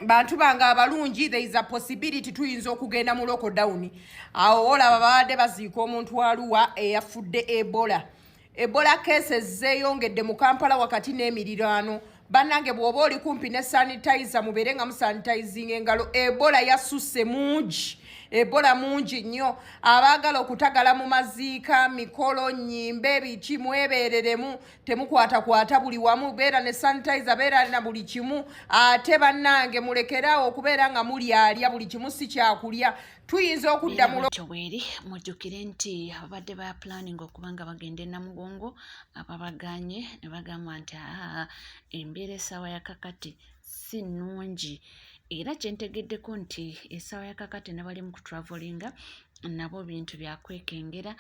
bantu banga abalungi there is a possibility tuyinza okugenda mu lockdown. Awo olaba babadde baziika omuntu waluwa eyafudde Ebola cases zeeyongedde mu Kampala wakati n'emiriraano. Bannange bw'oba oli kumpi ne sanitizer mubeere nga musanitizing engalo. Ebola yasusse mungi. Ebola mungi nnyo. Abaagala okutagala mu maziika, mikolo, nnyimbe, biki mwebeereremu, temukwatakwata buli wamu, beera ne sanitizer, beera na buli kimu. Ate bannange mulekeraawo okubeera nga mulyalya buli kimu si kyakulya. Tuyinza okudda mu kyobweri mujjukire nti abadde ba planning okuba nga bagenda e Namugongo ababaganye ne bagamba nti embeera essaawa ya kakati si nnungi. Era kyentegeddeko nti essaawa ya kakati n'abali mu kutravelinga nabo bintu byakwekengera.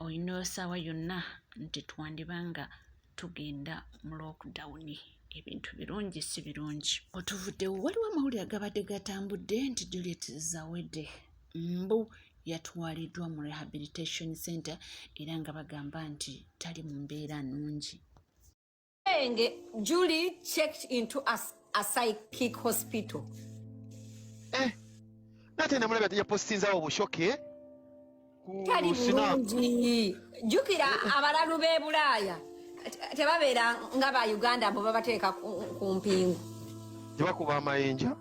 Olina essaawa yonna nti twandibanga tugenda mu lockdown. Ebintu birungi si birungi. Otuvuddewo waliwo amawulire agabadde gatambudde nti Juliet Zawedde Mbu yatwaliddwa mu rehabilitation center era nga bagamba nti tali mu mbeera nnungi. Julie checked into a psychic hospital. Nate namulaba yapostinzawo bushoke Tali bulungi. Jukira abalalu b'e Bulaaya tebabeera nga ba Uganda abo babateeka ku mpingu. Tebakuba amayinja.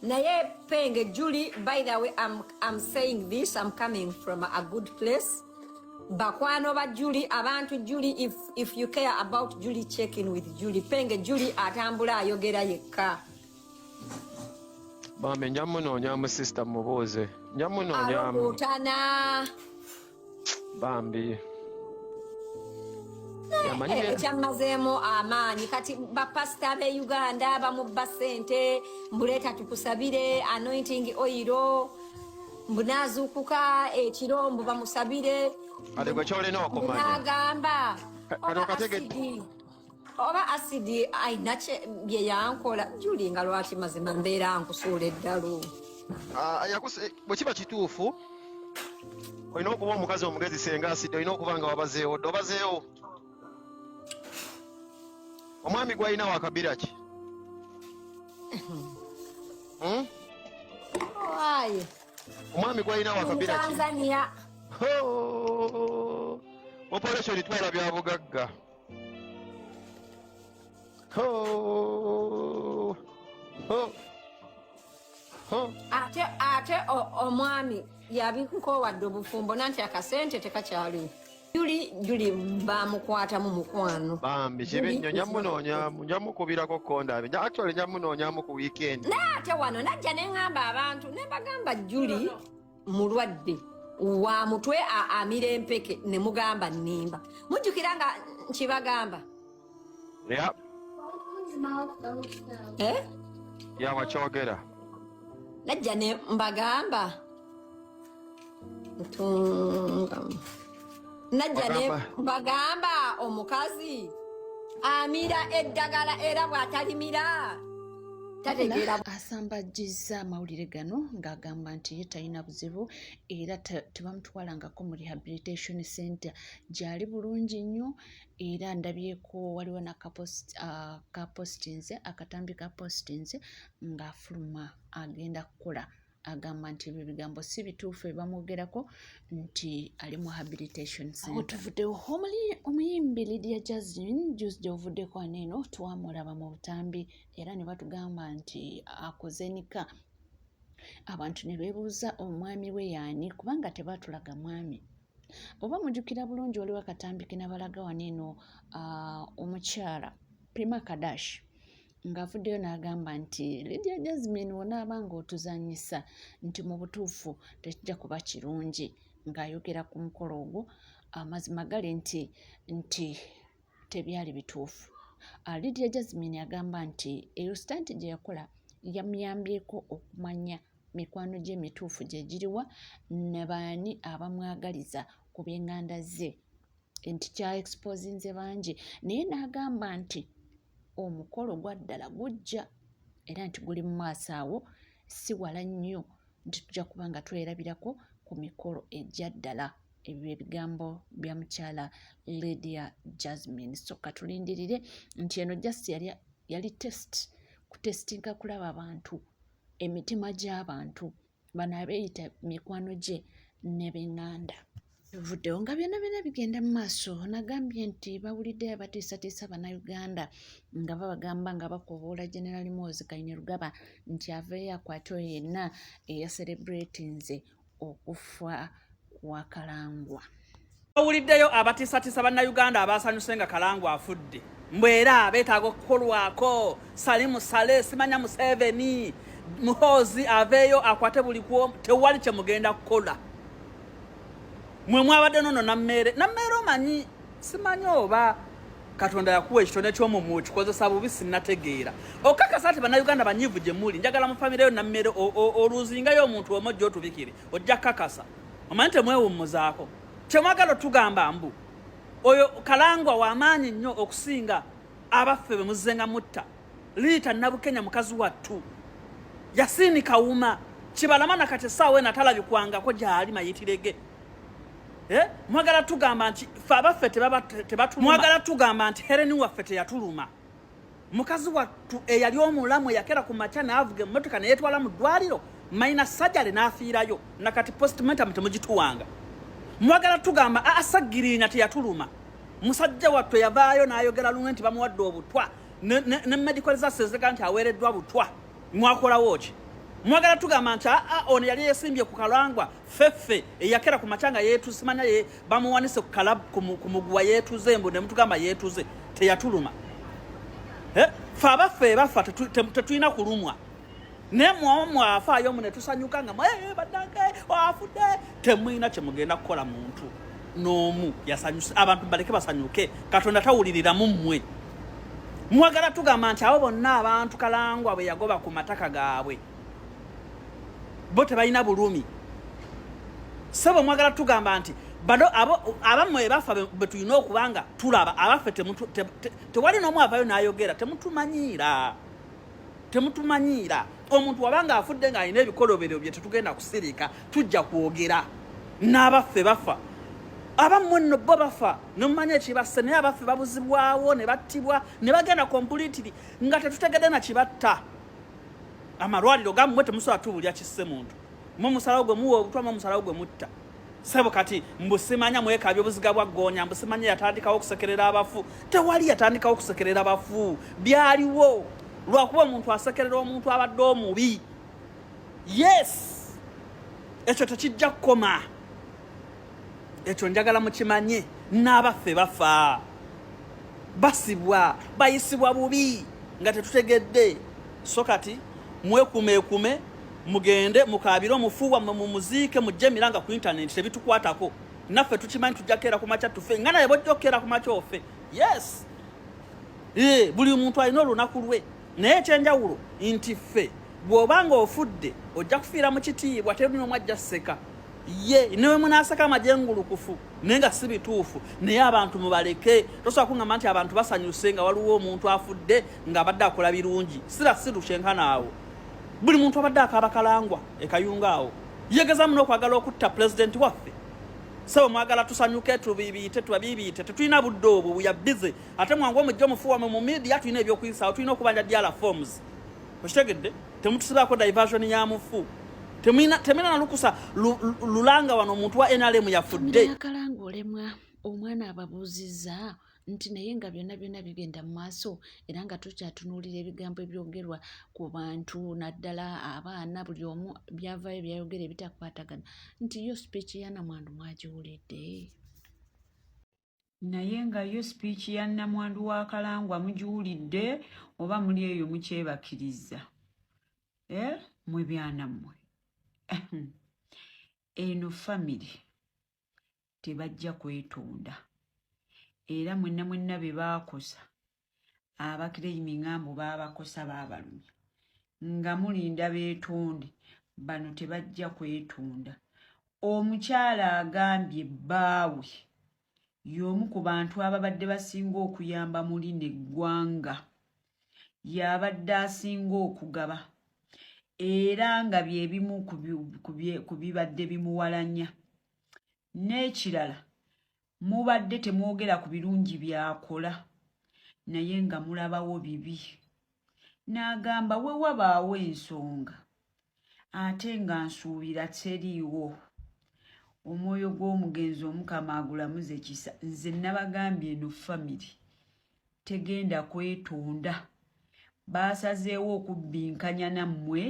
Naye Penge, Julie, by the way, I'm saying this, I'm coming from a good place. Bakwano ba Julie, abantu Julie, if you care about Julie, check in with Julie. Penge, Julie atambula ayogera yekka. Bambe njamunonyamu sister mubuuze. Njamunonyamu. Alokutana. Bambi. Ekyamazeemu amaanyi kati bapasita b'e Uganda bamubba ssente mbuleeta tukusabire anointing oil mbunaazuukuka ekiro mbu bamusabire ate gwe kyolina okumanya n'agamba oba asidi ayina bye yankola Julie nga lwaki mazima mbeera nkusuula eddalu bwe kiba kituufu olina okuba omukazi omugezi senga asidi olina okuba nga wabazeewo dde obazeewo. Omwami gwalina wakabira ki? Omwami gwalina wakabira ki? Tanzania. Operation twala bya bugagga. Ate omwami yabinkowadde obufumbo nanti akasente tekakyaliwo. Julie bamukwata mu mukwano. Bambi kibi nnyo njamunonyamu njamukubirako kondabe. Actually njamunonyamu ku weekend. Ate wano najja ne ŋŋamba abantu ne bagamba Julie mulwadde wa mutwe amira empeke ne mugamba nnimba. Mujjukira nga nkibagamba. Yeah. Yawakyogera. Najja ne mbagamba. Najja ne bagamba omukazi amira eddagala era bw'atalimira tategeera. Asambajjizza amawulire gano ng'agamba nti ye talina buzibu era tebamutwalangako mu rehabilitation center gyali bulungi nnyo era ndabyeko waliwo akatambi ka postinze ng'afuluma agenda kukola. Agamba nti ebyo bigambo si bituufu ebamwogerako nti ali mu rehabilitation center. Tuvuddewo omuyimbi Lydia Jasmine Tuesday ovuddeko aneeno twamulaba mu butambi era ne batugamba nti akoze nika. Abantu ne beebuuza omwami we yaani kubanga tebatulaga mwami. Oba mujjukira bulungi waliwo akatambi ke nabalaga waneeno omukyala Prima Kadash ng'avuddeyo n'agamba nti Lydia Jasmine wonaaba ng'otuzannyisa nti mu butuufu tekijja kuba kirungi ng'ayogera ku mukolo ogwo amazima gali nti tebyali bituufu. Lydia Jasmine agamba nti eyo stunt gye yakola yamuyambyeko okumanya mikwano gye emituufu gye giriwa ne baani abamwagaliza ku by'enganda ze nti kya exposinze bangi naye n'agamba nti omukolo gwa ddala gujja era nti guli mu maaso awo si wala nnyo nti tujja kuba nga twerabirako ku mikolo ejja ddala. Ebyo ebigambo bya mukyala Lydia Jasmine. So katulindirire nti eno just yali test kutestinga kulaba abantu emitima gy'abantu bano abeeyita mikwano gye ne b'eŋŋanda. Vuddewo nga byonna bigenda mu maaso. Nagambye nti bawulidde abatiisatiisa bannayuganda nga babagamba nga bakoowoola General Muhoozi Kainerugaba nti aveeyo akwate oyo yenna eyaserebratinze okufa kwa Kalangwa. Bawuliddeyo abatiisatiisa bannayuganda abasanyuse nga Kalangwa afudde. Mbwera beetaaga okukolwako. Salimu Sale, simanya Museveni, Muhoozi aveeyo akwate buli kwo, tewali kye mugenda kukola. Mwe mwabadde nono Nammeere omanyi simanyi oba Katonda yakuwa ekitone ky'omumwe kikozesa bubi sinnategeera. Okakasa ati bannayuganda banyiivu gye muli, njagala mu famire yo Nammeere oluzingayo omuntu omo gy'otubikire ojja kakasa. Omanyi temwewummuzaako. Kyemwagala otugamba mbu oyo Kalangwa w'amaanyi nnyo okusinga abaffe be muzzenga mutta. Liita Nabukenya mukazi wattu. Yasiini Kawuma Kibalama na kati essaawa eno atalabikwangako gy'ali Mayitirege. Mwagala tugamba nti ffe abaffe tebatuluma. Mwagala tugamba nti Hereni waffe teyatuluma. Mukazi wattu eyali omulamu eyakera ku makya n'avuga emmotoka ne yeetwala mu ddwaliro mayina sajjale n'afiirayo nakati postmortem temugituwanga. Mwagala tugamba asagirinya teyatuluma. Musajja wattu yavaayo n'ayogera lumu nti bamuwadde obutwa ne medical resources nti aweereddwa butwa. Mwakolawo ki? Mwagala tugamba nti ono yali yeesimbye ku Kalangwa ffeffe eyakera ku macanga yeetuze simanya ye bamuwanise ku muguwa yeetuze mbu ne mutugamba yeetuze teyatuluma. Ffe abaffe bafa tetulina kulumwa. Ne mwafaayo mu ne tusanyuka nga baddange wafudde temulina kye mugenda kukola muntu n'omu yasanyuse. Abantu baleke basanyuke, Katonda tawuliriramu mmwe. Mwagala tugamba nti abo bonna abantu Kalangwa bwe yagoba ku mataka gaabwe bo tebalina bulumi. Sebo mwagala tugamba nti bado abammwe bafa be tulina okubanga tulaba abaffe tewali n'omu avaayo n'ayogera temutumanyiira. Omuntu wabanga afudde ng'alina ebikolobero bye tetugenda kusirika tujja kwogera. N'abaffe bafa. Abammwe nno bo bafa nomumanya ekibasse naye abaffe babuzibwawo ne battibwa ne bagenda completely nga tetutegedde na kibatta. Amalwaliro gammwe temusobola tubulya kisse muntu. Mu musalawo gwe muwa obutwa mu musalawo gwe mutta. Sebo kati mbusimanya mwekabya obuziga bwa Ggoonya mbusimanya yatandikawo okusekerera abafu. Tewali yatandikawo okusekerera abafu. Byaliwo. Lwakuba omuntu asekerera omuntu abadde omubi. Yes. Ekyo tekijja kukoma. Ekyo njagala mukimanye n'abaffe bafa. Basibwa, bayisibwa bubi nga tetutegedde. So kati mwekume mugende mukaabire omufu wammwe mu muziike mujje emiranga ku internet tebitukwatako. Naffe tukimanyi tujja keera ku makya tufe nga naye bojja okukeera ku makya offe. Yes. Buli muntu alina olunaku lwe. Naye ekyenjawulo nti ffe bw'obanga ofudde ojja kufiira mu kitiibwa teri n'omu ajja sseka. Newe munaaseka amajengulukufu naye nga si bituufu naye abantu mubaleke. Tosobola kuŋŋamba nti abantu basanyuse nga waliwo omuntu afudde ng'abadde akola birungi. Siru kyenkanaawo. Buli muntu abadde akaaba Kalangwa ekayunga awo yegeza muno okwagala okutta pulezidenti waffe. Sebo mwagala tusanyuke tubabibiite tetulina budde obwo we are busy. Ate mwangu omujja omufuwa mu media tulina ebyokuyisaawo tulina okubanja diala forms. Okitegedde temutusibako diversion ya mufu. Temina na lukusa lulanga wano omuntu wa NRM yafudde. Kalangwa olemwa omwana ababuuzizza nti naye nga byonna bigenda mu maaso era nga tukyatunuulira ebigambo ebyogerwa ku bantu naddala abaana buli omu byavaayo byayogera ebitakwatagana nti yo speech ya Namwandu mwagiwulidde. Naye nga yo speech ya Namwandu wa Kalangwa mugiwulidde oba muli eyo mukyebakiriza? Mwe byanammwe eno family tebajja kwetonda. Era mwenna be baakosa abakireyimi mbu baabakosa baabalumya nga mulinda beetonde bano tebajja kwetonda. Omukyala agambye bbaawe y'omu ku bantu ababadde basinga okuyamba muli n'eggwanga. Y'abadde asinga okugaba era nga bye bimu ku bibadde bimuwalanya. N'ekirala mubadde temwogera ku birungi byakola naye nga mulabawo bibi. n'agamba we wabaawo ensonga ate nga nsuubira teriiwo omwoyo gw'omugenzi omukama agulamuze kisa nze nabagambye eno famire tegenda kwetonda baasazeewo okubbinkanya nammwe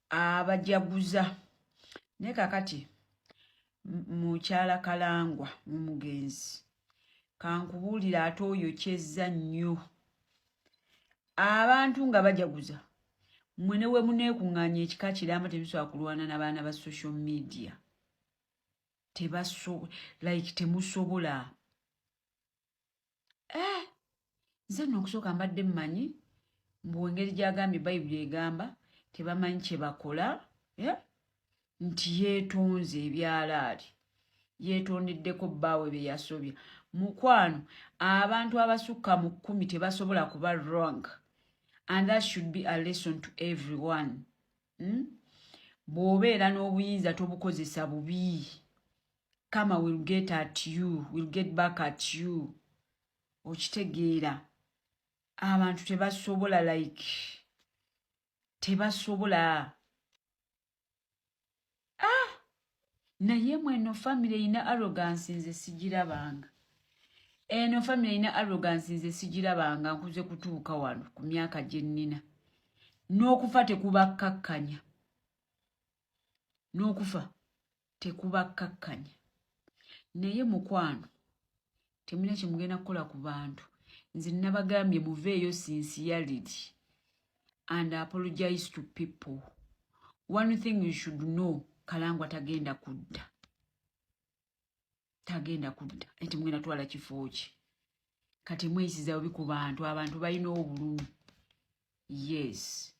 abajaguza naye kakati mukyala Kalangwa omugenzi kankubuulira ate oyo kyezza nnyo abantu nga bajaguza mmwe ne we muneekuŋŋaanya ekika kiramba temusobola kulwana n'abaana ba social media temusobola nze nno okusooka mbadde mmanyi mbu engeri gy'agambye bayibuli egamba tebamanyi kye bakola nti yeetonze ebyalaali yeetondeddeko bbaawe bye yasobya mukwano abantu abasukka mu 10 tebasobola kuba wrong and that should be a lesson to everyone. Bw'obeera n'obuyinza tobukozesa bubi. Kama will get at you, will get back at you. Okitegeera. Abantu tebasobola tebasobola. Naye mweno family ina arrogance nze sigirabanga. Eno family ina arrogance nze sigirabanga nkuze kutuuka wano ku myaka gye nnina. N'okufa tekubakkakkanya. N'okufa tekubakkakkanya. Naye mukwano temulina kye mugenda kukola ku bantu. Nze nabagambye muveeyo sincerely and apologize to people. One thing you should know, Kalangwa tagenda kudda. Tagenda kudda. Enti mugenda twala kifo ki. Kati mwesiza obi ku bantu, abantu balina obulumi. Yes.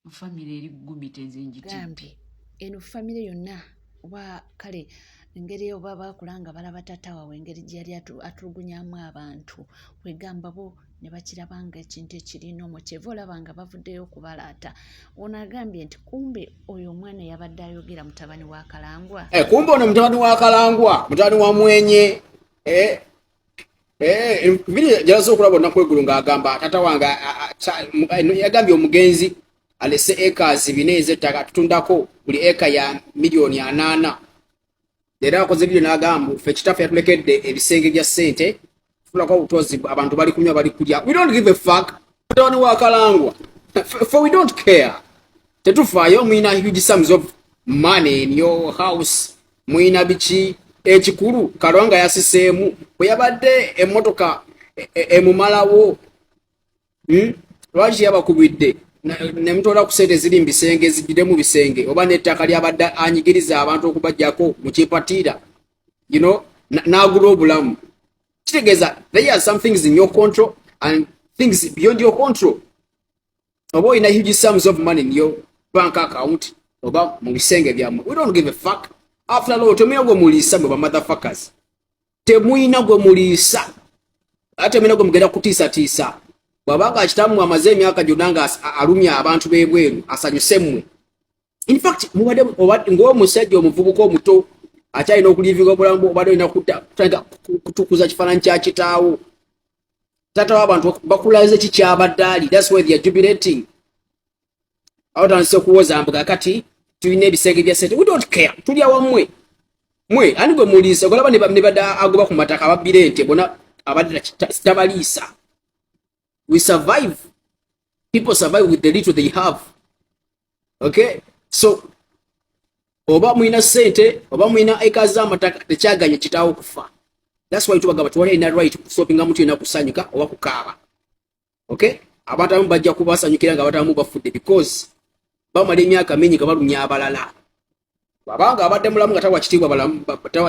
Family eri gumite nze njiti. Gambi. Eno family yonna oba kale engeri oba bakulanga balaba tata wawe engeri gyali atulugunyamu abantu wegamba bo ne bakirabanga ekintu ekirina omukyeva olabanga bavuddeyo okubalaata. Ono agambye nti kumbe oyo omwana yabadde ayogera mutabani wa Kalangwa. Kumbe ono mutabani wa Kalangwa, mutabani wa Mwenye. Vile jalazo okulaba olunaku eggulo ng'agamba tata wange yagambye omugenzi alese acres 4 ez'ettaka tutundako buli eka ya milioni 8. Era akoze video n'agamba ffe kitaffe yatulekedde ebisenge bya ssente tulako obutozi abantu bali kunywa bali kulya. We don't give a fuck. Mutabani wa Kalangwa. For we don't care. Tetufaayo mwina huge sums of money in your house. Mwina biki ekikulu Kalwanga yasiseemu bwe yabadde emmotoka emumalawo. Lwaki yabakubidde ne mutola ku sente ziri mbisenge zijidemu bisenge oba n'ettaka lyabadde anyigiriza abantu okubajjako mu kipatira n'agula obulamu. Kitegeeza there are some things in your control and things beyond your control. Oba olina huge sums of money in your bank account oba mu bisenge byammwe. We don't give a fuck. After all, temuyina gwe muliisa mwe ba motherfuckers. Temuyina gwe muliisa. Ate muyina gwe mugenda kutiisatiisa. Bwabanga akitamu amaze emyaka gyonna nga alumya abantu b'ebweru asanyuse mmwe. In fact, mubadde ng'omusajja omuvubuka omuto akyalina okuliivinga obulamu obadde olina kutukuza kifaananyi kya kitaawo. Taata w'abantu bakulaze ki kyabadde ali. That's why they are jubilating. Awatandise okuwoza mbuga kati tulina ebisenge bya ssente. We don't care. Tuli awammwe. Mwe ani gwe muliisa ogolaba ne badde agoba ku mataka ababbira ente bona abadde tabaliisa. We survive. People survive with the little they have. Okay? So, oba mwina sente, oba mwina eka z'amataka tekyaganya kitaawo kufa. That's why tubagamba tuwali ina right kusopinga muntu yena kusanyuka oba kukaaba. Okay? Abantu abamu bajja kubasanyukira nga abatamu bafudde because bamala emyaka mingi nga balumya abalala. Babanga abadde mulamu nga tawa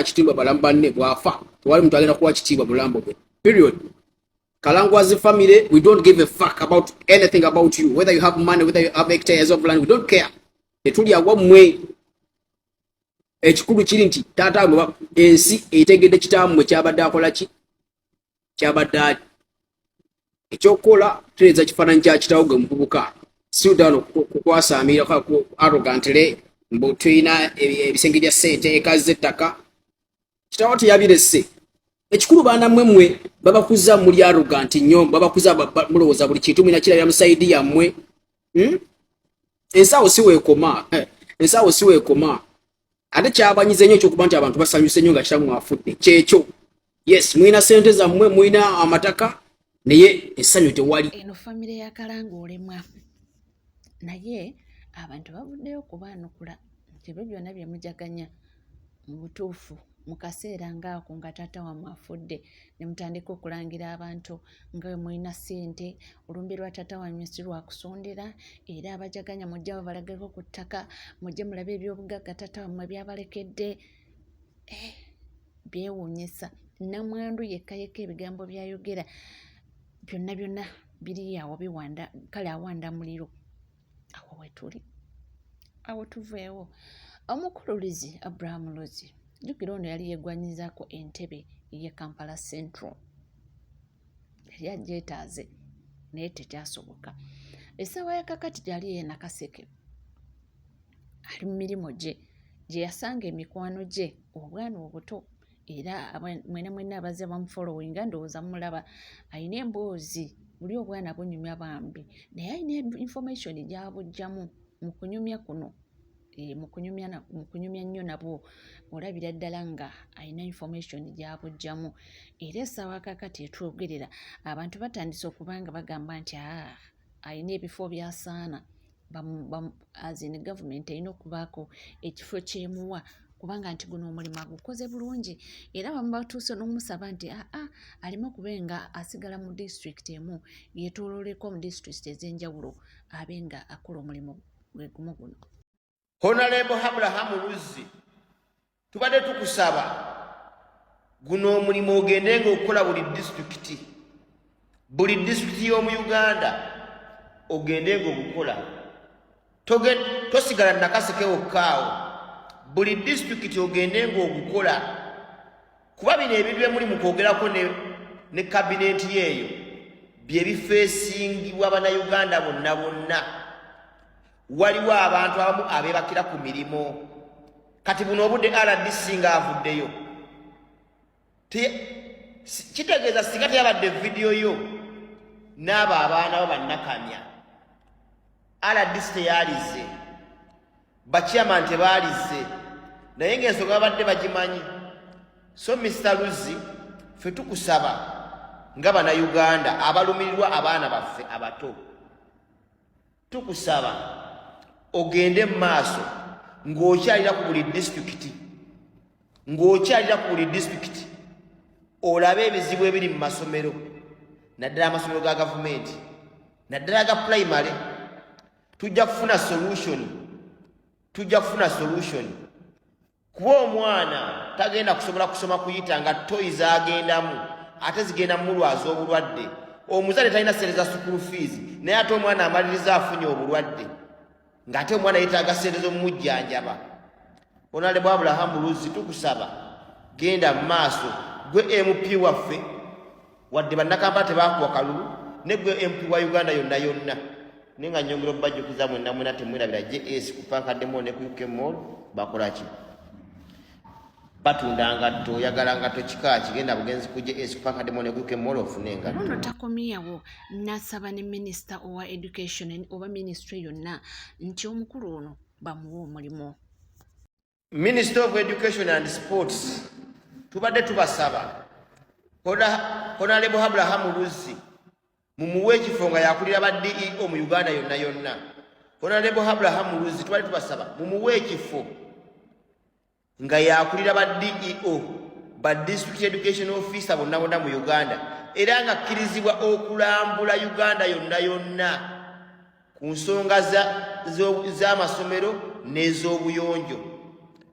kitiibwa balamu banne bwafa. Tewali muntu agenda kuwa kitiibwa mulambo gwe. Period. Kalangwa's family, we don't give a fuck about anything about you. Whether you have money, whether you have hectares of land, we don't care. Tetuli awammwe. Ekikulu kiri nti taata ensi etegedde kitaammwe kyabadde akola ki? Kyabadde ali. Ekyokukola tutereeza kifaananyi kya kitaawo gwe muvubuka. Sudan kukwasaamira arrogantly mbu tulina ebisenge bya ssente eka z'ettaka. Kitaawo teyabirese. ekikulu baana mmwe babakuza muli arrogant nnyo babakuza mulowooza buli kintu mwina kirabira musaidi yammwe ensaawo si weekoma ate kyabanyiza nnyo ekyokuba nti abantu basanyuse nnyo nga kitamu afudde kyekyo yes mwina sente zammwe mwina amataka naye essanyu tewali eno famire ya kalangolemwa naye abantu bavuddeyo kubaanukula nti ebyo byonna bye mujaganya mu butuufu mu kaseera ng'ako nga taata wammwe afudde ne mutandika okulangira abantu nga bwe mulina ssente olumbi lwa taata wammwe si lwakusondera era abajaganya mujja babalageko ku ttaka mujje mulabe ebyobugagga taata wammwe byabalekedde byewuunyisa namwandu yekka ebigambo byayogera byonna biri awo biwanda kale awanda muliro awo wetuli awo tuveewo omukululizi Abraham Lozi jjukira ono yali yeegwanyizaako entebe ye Kampala Central yali agyetaaze naye tekyasoboka essaawa ya kakati gyali ye Nakaseke ali mu mirimu gye yasanga emikwano gye obwana obuto era mwena abaze bamufolowinga ndowooza mumulaba ayina emboozi buli obwana bunyumya bambi naye ayina information gyabujjamu mu kunyumya kuno mu kunyumya nnyo nabwo olabira ddala nga ayina information gyabujjamu era essaawa kakati etwogerera abantu batandise okubanga bagamba nti ayina ebifo byasaana azini gavumenti erina okubaako ekifo kyemuwa kubanga nti guno omulimu agukoze bulungi era bamu batuuse n'omusaba nti aleme okubenga asigala mu disitulikiti emu yeetoolooleko mu disitulikiti ez'enjawulo abe nga akola omulimu gwe gumu guno. Honorable Abraham Luzi tubadde tukusaba guno omulimu ogendenga okukola buli disitulikiti y'omu Uganda ogendenga ogukola tosigala Nakaseke wokkaawo buli disitulikiti ogendenga ogukola kuba bino ebintu bye muli mu kwogerako ne kabineeti yeeyo bye bifeesingibwa bannayuganda bonna waliwo abantu abamu abeebakira ku mirimu kati buno obudde RDC ng'avuddeyo kitegeeza singa teyabadde vidiyo yo n'abo abaana bo bannakamya RDC teyalize bachairman tebaalize naye ng'ensonga babadde bagimanyi so Mr. Luzi ffe tukusaba nga bannayuganda abalumirirwa abaana baffe abato tukusaba ogende mu maaso ng'okyalira ku buli disitulikiti olabe ebizibu ebiri mu masomero naddala amasomero ga gavumenti naddala ga primary tujja kufuna solution kuba omwana tagenda kusobola kusoma kuyita nga toyi z'agendamu ate zigenda mulwaza obulwadde omuzadde talina sente za school fees naye ate omwana amaliriza afunye obulwadde ng'ate omwana yeetaaga sente z'omumujjanjaba. Honorable Abraham Luzi tukusaba genda mu maaso gwe MP waffe wadde bannakampala tebaakuwa kalulu ne gwe MP wa Uganda yonna nenga nyongero bajjukiza mwena temwerabira JS kupankaddemu ne ku UK Mall bakolaki batunda ngatto oyagala ngatto kika kigenda bugenzi ku JS kupankaddemu ne ku UK Mall ofune ngatto. Ono takomyewo nasaba ne Minister owa Education oba Ministry yonna nti omukulu ono bamuwa omulimu. Minister of Education and Sports tubadde tubasaba Honorable Abraham Luzi mumuwe ekifo nga yakulira ba DEO mu Uganda yonna. Honorable Abraham Luzi tubadde tubasaba mumuwe ekifo nga yakulira ba DEO ba District Education Officer bonna mu Uganda era nga akkirizibwa okulambula Uganda yonna ku nsonga z'amasomero n'ez'obuyonjo.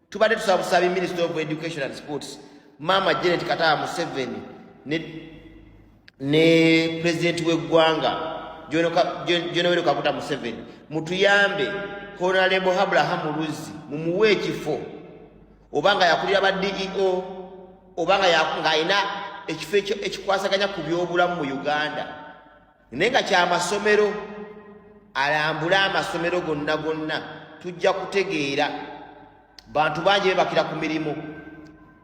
Tubadde tusaba busabi Minister of Education and Sports Mama Janet Kataya Museveni ne President w'eggwanga John Kaguta Museveni mutuyambe Honorable Abraham Luzi mumuwe ekifo obanga yakulira ba DEO obanga ng'ayina ekifo ekikwasaganya ku byobulamu mu Uganda naye nga kyamasomero alambula amasomero gonna tujja kutegeera bantu bangi bebakira ku mirimu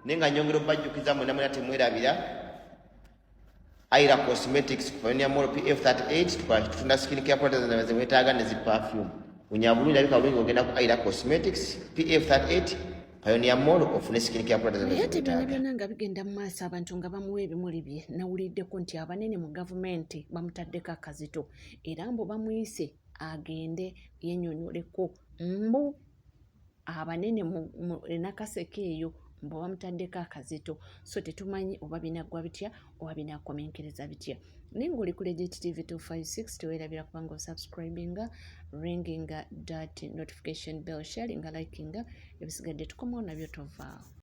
nenga nyongero bajjukiza mwena temwerabira Aira Cosmetics Pioneer Mall PF38 tutunda skin care products na zimetaga ne perfume unyabulungi abika bulungi ogenda ku Aira Cosmetics PF38 Pioneer Mall ofune skin care products na zimetaga byonna nga bigenda mu maaso abantu nga bamuwa ebimuli bye nawuliddeko nti abanene mu gavumenti bamutaddeko akazito era mbo bamuyise agende yennyonnyoleko mbu abanene mu enakaseke eyo mbo bamutaddeko akazito so tetumanyi oba binaggwa bitya oba binakomenkereza bitya ninga oli ku Legit TV 256 teweerabira kubanga osubscribinga ringinga that notification bell sharinga likinga ebisigadde tukomawo nabyo tovaawo